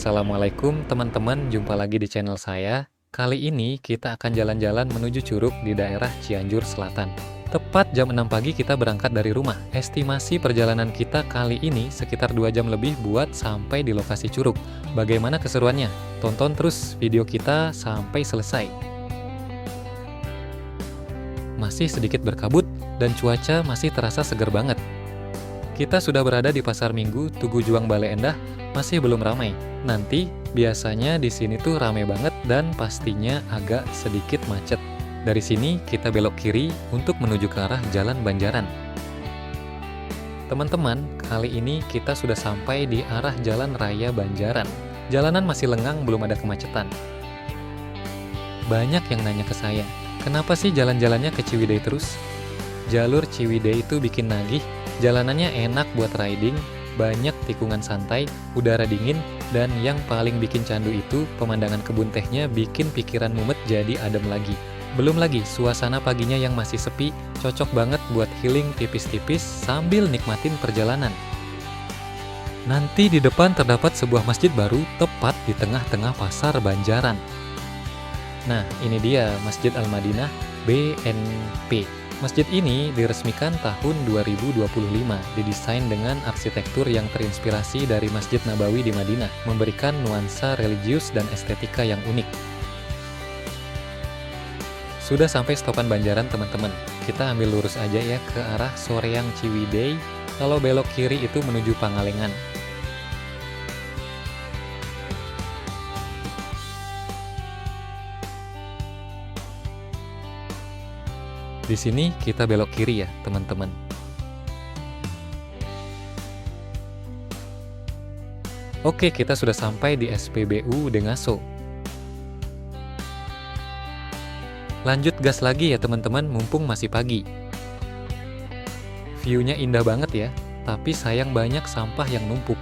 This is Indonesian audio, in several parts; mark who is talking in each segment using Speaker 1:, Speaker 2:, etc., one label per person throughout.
Speaker 1: Assalamualaikum teman-teman, jumpa lagi di channel saya. Kali ini kita akan jalan-jalan menuju Curug di daerah Cianjur Selatan. Tepat jam 6 pagi kita berangkat dari rumah. Estimasi perjalanan kita kali ini sekitar 2 jam lebih buat sampai di lokasi Curug. Bagaimana keseruannya? Tonton terus video kita sampai selesai. Masih sedikit berkabut dan cuaca masih terasa segar banget. Kita sudah berada di Pasar Minggu Tugu Juang Bale Endah, masih belum ramai. Nanti biasanya di sini tuh ramai banget dan pastinya agak sedikit macet. Dari sini kita belok kiri untuk menuju ke arah Jalan Banjaran. Teman-teman, kali ini kita sudah sampai di arah Jalan Raya Banjaran. Jalanan masih lengang, belum ada kemacetan. Banyak yang nanya ke saya, kenapa sih jalan-jalannya ke Ciwidey terus? Jalur Ciwidey itu bikin nagih, jalanannya enak buat riding, banyak tikungan santai, udara dingin, dan yang paling bikin candu itu pemandangan kebun tehnya bikin pikiran mumet jadi adem lagi. Belum lagi suasana paginya yang masih sepi, cocok banget buat healing tipis-tipis sambil nikmatin perjalanan. Nanti di depan terdapat sebuah masjid baru tepat di tengah-tengah pasar Banjaran. Nah, ini dia Masjid Al-Madinah BNP. Masjid ini diresmikan tahun 2025, didesain dengan arsitektur yang terinspirasi dari Masjid Nabawi di Madinah, memberikan nuansa religius dan estetika yang unik. Sudah sampai stopan Banjaran teman-teman, kita ambil lurus aja ya ke arah Soreang Ciwidey, kalau belok kiri itu menuju Pangalengan. Di sini kita belok kiri ya, teman-teman. Oke, kita sudah sampai di SPBU Dengaso. Lanjut gas lagi ya, teman-teman, mumpung masih pagi. View-nya indah banget ya, tapi sayang banyak sampah yang numpuk.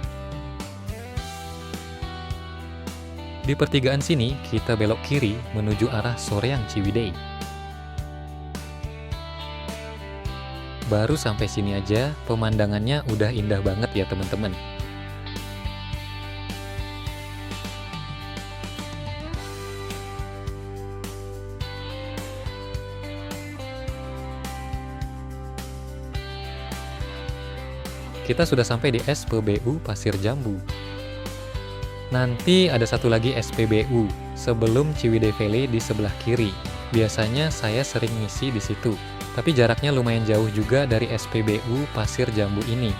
Speaker 1: Di pertigaan sini, kita belok kiri menuju arah Soreang Ciwidey. Baru sampai sini aja, pemandangannya udah indah banget ya teman-teman. Kita sudah sampai di SPBU Pasir Jambu. Nanti ada satu lagi SPBU sebelum Ciwidey Valley di sebelah kiri. Biasanya saya sering ngisi di situ. Tapi jaraknya lumayan jauh juga dari SPBU Pasir Jambu ini.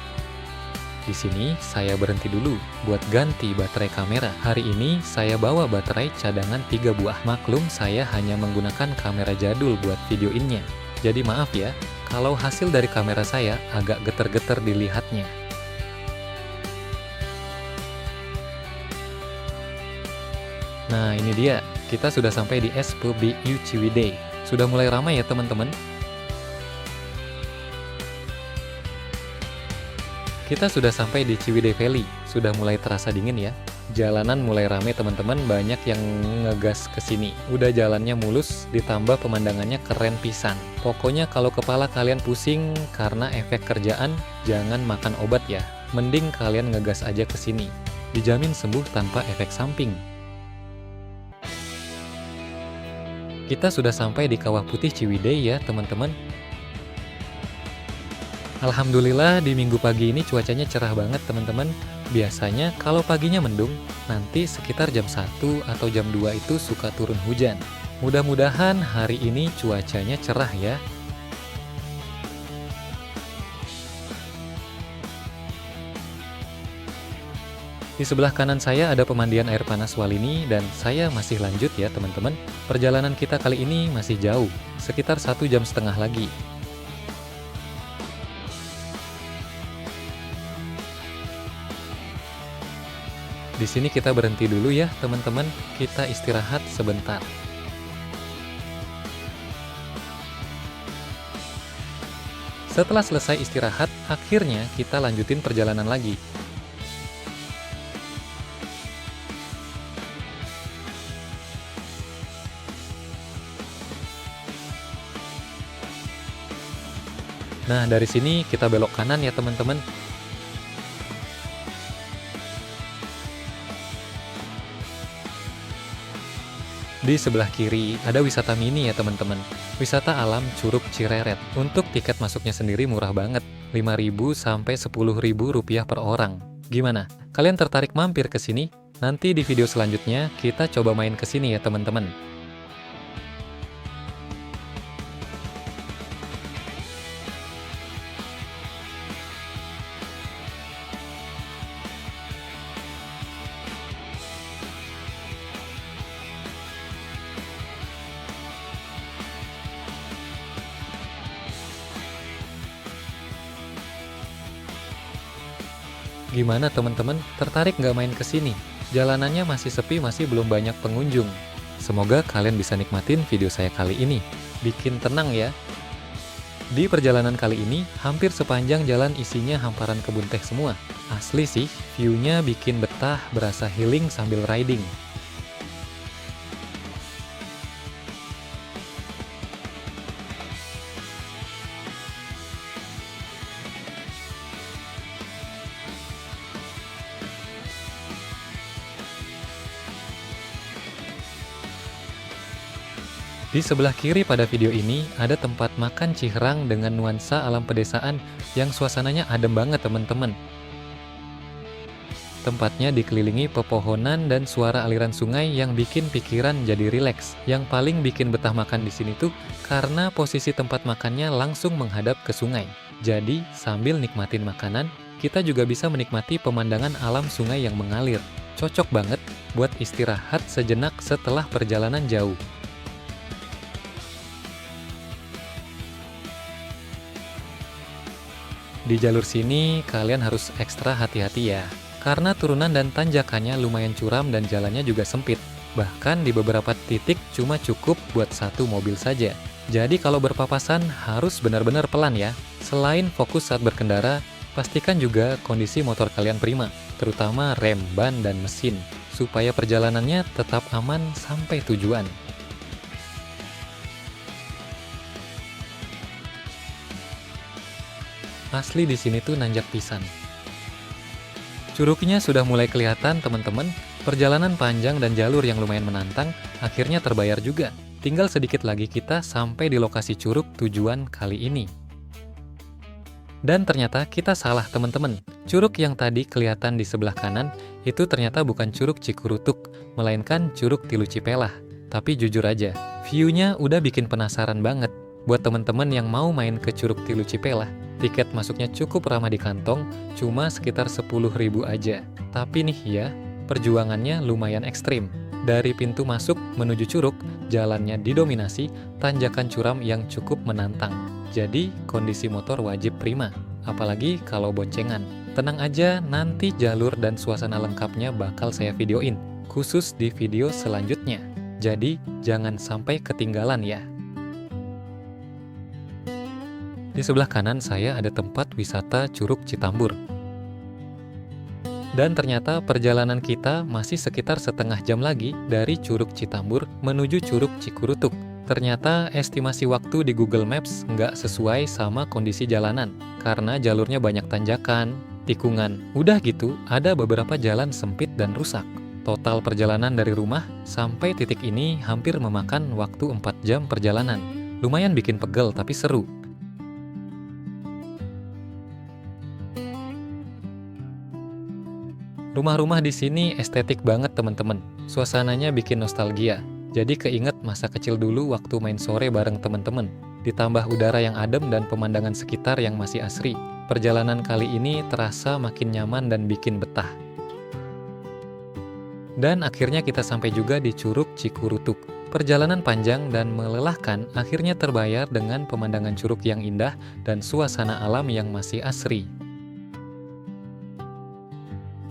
Speaker 1: Di sini saya berhenti dulu buat ganti baterai kamera. Hari ini saya bawa baterai cadangan 3 buah. Maklum saya hanya menggunakan kamera jadul buat videoinnya. Jadi maaf ya, kalau hasil dari kamera saya agak geter-geter dilihatnya. Nah ini dia, kita sudah sampai di SPBU Ciwidey. Sudah mulai ramai ya teman-teman. Kita sudah sampai di Ciwidey Valley, sudah mulai terasa dingin ya. Jalanan mulai rame teman-teman, banyak yang ngegas ke sini. Udah jalannya mulus, ditambah pemandangannya keren pisan. Pokoknya kalau kepala kalian pusing karena efek kerjaan, jangan makan obat ya. Mending kalian ngegas aja ke sini. Dijamin sembuh tanpa efek samping. Kita sudah sampai di Kawah Putih Ciwidey ya teman-teman. Alhamdulillah di minggu pagi ini cuacanya cerah banget teman-teman. Biasanya kalau paginya mendung, nanti sekitar jam 1 atau jam 2 itu suka turun hujan. Mudah-mudahan hari ini cuacanya cerah ya. Di sebelah kanan saya ada pemandian air panas Walini dan saya masih lanjut ya teman-teman. Perjalanan kita kali ini masih jauh, sekitar 1,5 jam lagi. Di sini kita berhenti dulu ya, teman-teman. Kita istirahat sebentar. Setelah selesai istirahat, akhirnya kita lanjutin perjalanan lagi. Nah, dari sini kita belok kanan ya, teman-teman. Di sebelah kiri ada wisata mini ya teman-teman. Wisata alam Curug Cireret. Untuk tiket masuknya sendiri murah banget, 5.000 sampai 10.000 rupiah per orang. Gimana? Kalian tertarik mampir ke sini? Nanti di video selanjutnya kita coba main ke sini ya teman-teman. Gimana teman-teman? Tertarik nggak main ke sini? Jalanannya masih sepi, masih belum banyak pengunjung. Semoga kalian bisa nikmatin video saya kali ini. Bikin tenang ya. Di perjalanan kali ini, hampir sepanjang jalan isinya hamparan kebun teh semua. Asli sih, view-nya bikin betah, berasa healing sambil riding. Di sebelah kiri pada video ini, ada tempat makan Ciherang dengan nuansa alam pedesaan yang suasananya adem banget teman-teman. Tempatnya dikelilingi pepohonan dan suara aliran sungai yang bikin pikiran jadi rileks. Yang paling bikin betah makan di sini tuh karena posisi tempat makannya langsung menghadap ke sungai. Jadi, sambil nikmatin makanan, kita juga bisa menikmati pemandangan alam sungai yang mengalir. Cocok banget buat istirahat sejenak setelah perjalanan jauh. Di jalur sini, kalian harus ekstra hati-hati ya. Karena turunan dan tanjakannya lumayan curam dan jalannya juga sempit. Bahkan di beberapa titik cuma cukup buat satu mobil saja. Jadi kalau berpapasan harus benar-benar pelan ya. Selain fokus saat berkendara, pastikan juga kondisi motor kalian prima. Terutama rem, ban, dan mesin. Supaya perjalanannya tetap aman sampai tujuan. Asli di sini tuh nanjak pisan. Curugnya sudah mulai kelihatan teman-teman. Perjalanan panjang dan jalur yang lumayan menantang akhirnya terbayar juga. Tinggal sedikit lagi kita sampai di lokasi curug tujuan kali ini. Dan ternyata kita salah teman-teman. Curug yang tadi kelihatan di sebelah kanan itu ternyata bukan Curug Cikurutuk, melainkan Curug Tilu Cipelah. Tapi jujur aja, view-nya udah bikin penasaran banget. Buat teman-teman yang mau main ke Curug Tilu Cipelah, tiket masuknya cukup ramah di kantong, cuma sekitar 10.000 aja. Tapi nih ya, perjuangannya lumayan ekstrim. Dari pintu masuk menuju curug, jalannya didominasi tanjakan curam yang cukup menantang. Jadi, kondisi motor wajib prima, apalagi kalau boncengan. Tenang aja, nanti jalur dan suasana lengkapnya bakal saya videoin, khusus di video selanjutnya. Jadi, jangan sampai ketinggalan ya. Di sebelah kanan saya ada tempat wisata Curug Citambur. Dan ternyata perjalanan kita masih sekitar setengah jam lagi dari Curug Citambur menuju Curug Cikurutuk. Ternyata estimasi waktu di Google Maps nggak sesuai sama kondisi jalanan, karena jalurnya banyak tanjakan, tikungan. Udah gitu, ada beberapa jalan sempit dan rusak. Total perjalanan dari rumah sampai titik ini hampir memakan waktu 4 jam perjalanan. Lumayan bikin pegel tapi seru. Rumah-rumah di sini estetik banget teman-teman. Suasananya bikin nostalgia. Jadi keinget masa kecil dulu waktu main sore bareng teman-teman. Ditambah udara yang adem dan pemandangan sekitar yang masih asri. Perjalanan kali ini terasa makin nyaman dan bikin betah. Dan akhirnya kita sampai juga di Curug Cikurutuk. Perjalanan panjang dan melelahkan akhirnya terbayar dengan pemandangan curug yang indah dan suasana alam yang masih asri.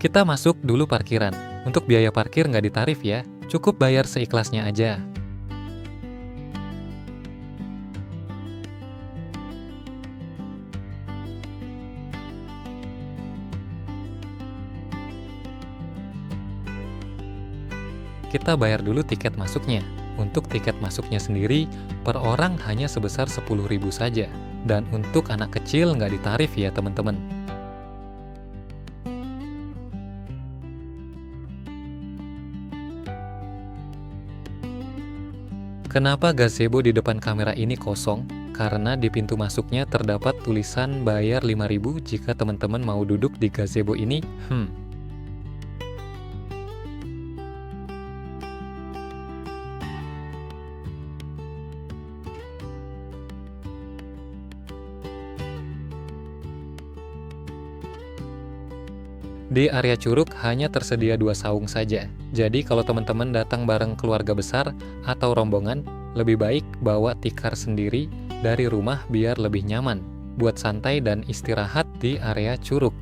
Speaker 1: Kita masuk dulu parkiran. Untuk biaya parkir nggak ditarif ya, cukup bayar seikhlasnya aja. Kita bayar dulu tiket masuknya. Untuk tiket masuknya sendiri, per orang hanya sebesar 10.000 saja. Dan untuk anak kecil nggak ditarif ya teman-teman. Kenapa gazebo di depan kamera ini kosong? Karena di pintu masuknya terdapat tulisan bayar 5.000 jika teman-teman mau duduk di gazebo ini. Di area curug hanya tersedia 2 saung saja. Jadi kalau teman-teman datang bareng keluarga besar atau rombongan, lebih baik bawa tikar sendiri dari rumah biar lebih nyaman buat santai dan istirahat di area curug.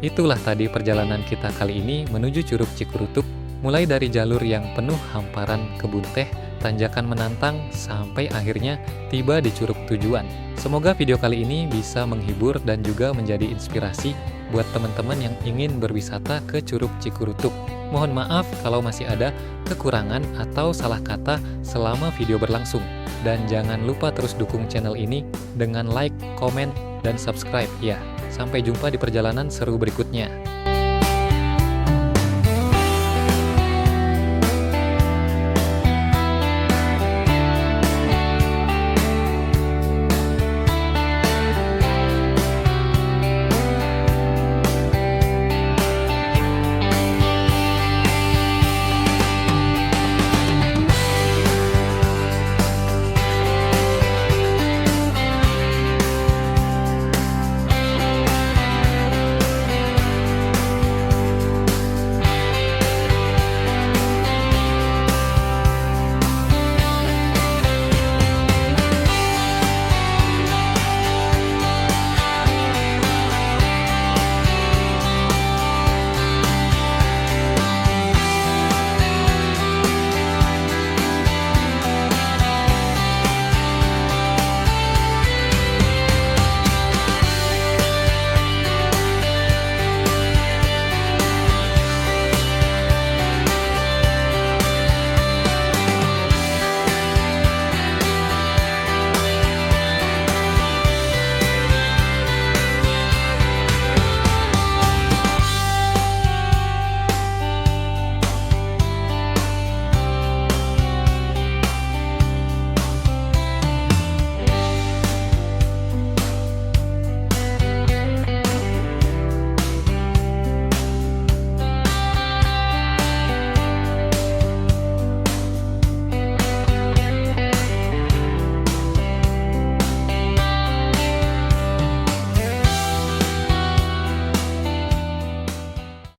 Speaker 1: Itulah tadi perjalanan kita kali ini menuju Curug Cikurutuk, mulai dari jalur yang penuh hamparan kebun teh, tanjakan menantang, sampai akhirnya tiba di curug tujuan. Semoga video kali ini bisa menghibur dan juga menjadi inspirasi buat teman-teman yang ingin berwisata ke Curug Cikurutuk. Mohon maaf kalau masih ada kekurangan atau salah kata selama video berlangsung. Dan jangan lupa terus dukung channel ini dengan like, komen, dan subscribe ya. Sampai jumpa di perjalanan seru berikutnya.